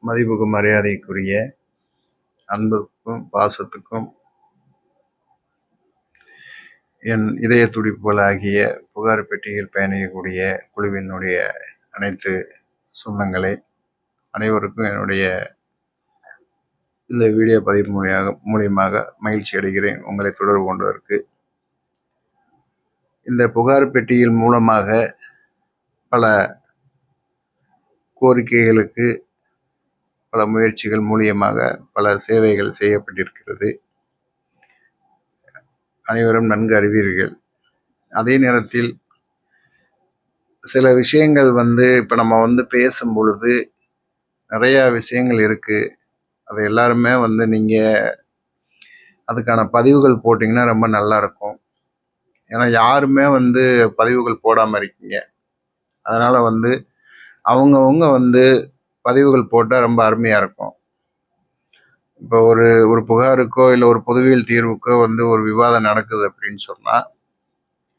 மதிப்புக்கும் மரியாதைக்குரிய அன்புக்கும் பாசத்துக்கும் என் இதய துடிப்புகள் ஆகிய புகார் பெட்டியில் பயணிக்கக்கூடிய குழுவினுடைய அனைத்து சொந்தங்களே, அனைவருக்கும் என்னுடைய இந்த வீடியோ பதிவு மூலியமாக மகிழ்ச்சி அடைகிறேன் உங்களை தொடர்பு கொண்டதற்கு. இந்த புகார் பெட்டியில் மூலமாக பல கோரிக்கைகளுக்கு பல முயற்சிகள் மூலியமாக பல சேவைகள் செய்யப்பட்டிருக்கிறது. அனைவரும் நன்கு அறிவீர்கள். அதே நேரத்தில் சில விஷயங்கள் இப்போ நம்ம பேசும் பொழுது நிறையா விஷயங்கள் இருக்குது. அது எல்லாருமே நீங்கள் அதுக்கான பதிவுகள் போட்டிங்கன்னா ரொம்ப நல்லா இருக்கும். ஏன்னா யாருமே பதிவுகள் போடாமல் இருக்கீங்க. அதனால் அவங்கவுங்க பதிவுகள் போட்டால் ரொம்ப அருமையாக இருக்கும். இப்போ ஒரு புகாருக்கோ இல்லை ஒரு பொதுவியல் தீர்வுக்கோ ஒரு விவாதம் நடக்குது அப்படின்னு சொன்னால்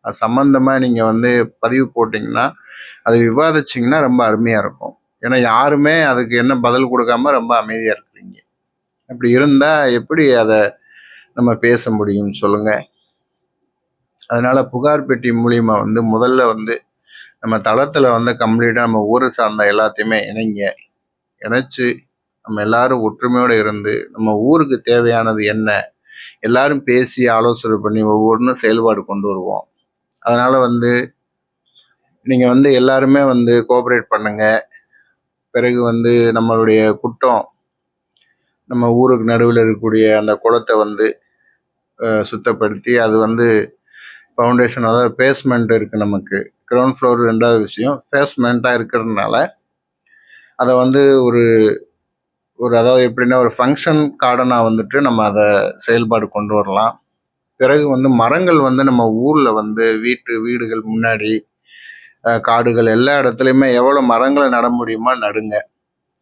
அது சம்மந்தமாக நீங்கள் பதிவு போட்டிங்கன்னா அதை விவாதிச்சிங்கன்னா ரொம்ப அருமையாக இருக்கும். ஏன்னா யாருமே அதுக்கு என்ன பதில் கொடுக்காம ரொம்ப அமைதியாக இருக்கிறீங்க. அப்படி இருந்தால் எப்படி அதை நம்ம பேச முடியும் சொல்லுங்கள். அதனால் புகார் பெட்டி மூலிமா முதல்ல நம்ம தளத்தில் கம்ப்ளீட்டாக நம்ம ஊரை சார்ந்த எல்லாத்தையுமே இணைச்சு நம்ம எல்லாரும் ஒற்றுமையோடு இருந்து நம்ம ஊருக்கு தேவையானது என்ன எல்லாரும் பேசி ஆலோசனை பண்ணி ஒவ்வொன்றும் செயல்பாடு கொண்டு வருவோம். அதனால் நீங்கள் எல்லாருமே கோஆப்ரேட் பண்ணுங்கள். பிறகு நம்மளுடைய குற்றம் நம்ம ஊருக்கு நடுவில் இருக்கக்கூடிய அந்த குளத்தை சுத்தப்படுத்தி அது ஃபவுண்டேஷன், அதாவது பேஸ்மெண்ட் இருக்குது. நமக்கு கிரவுண்ட் ஃப்ளோர் 2வது விஷயம் பேஸ்மெண்ட்டாக இருக்கிறதுனால அதை அதாவது எப்படின்னா ஒரு ஃபங்க்ஷன் கார்டனாக நம்ம அதை செயல்பாடு கொண்டு வரலாம். பிறகு மரங்கள் நம்ம ஊரில் வீடுகள் முன்னாடி காடுகள் எல்லா இடத்துலையுமே எவ்வளோ மரங்களை நட முடியுமா நடுங்க.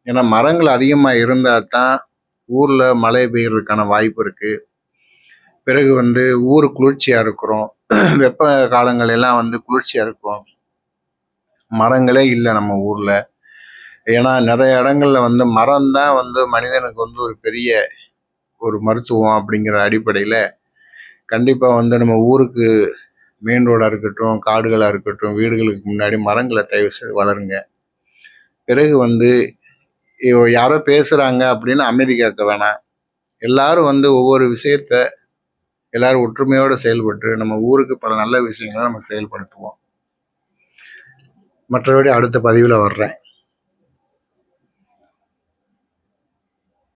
ஏன்னா மரங்கள் அதிகமாக இருந்தால் தான் ஊரில் மழை பெய்யறதுக்கான வாய்ப்பு இருக்குது. பிறகு ஊர் குளிர்ச்சியாக இருக்கிறோம். வெப்ப காலங்கள் எல்லாம் குளிர்ச்சியாக இருக்கும். மரங்களே இல்லை நம்ம ஊரில். ஏன்னா நிறைய இடங்கள்ல மரம் தான் மனிதனுக்கு ஒரு பெரிய ஒரு மருத்துவம் அப்படிங்கிற அடிப்படையில் கண்டிப்பாக நம்ம ஊருக்கு மெயின் ரோடாக இருக்கட்டும், காடுகளாக இருக்கட்டும், வீடுகளுக்கு முன்னாடி மரங்களை தயவு செய்து வளருங்க. பிறகு யாரோ பேசுகிறாங்க அப்படின்னு அமைதி காக்க வேணாம். எல்லாரும் ஒவ்வொரு விஷயத்த எல்லாரும் ஒற்றுமையோடு செயல்பட்டு நம்ம ஊருக்கு பல நல்ல விஷயங்களை நம்ம செயல்படுத்துவோம். மற்றபடி அடுத்த பதிவில் வர்றேன்.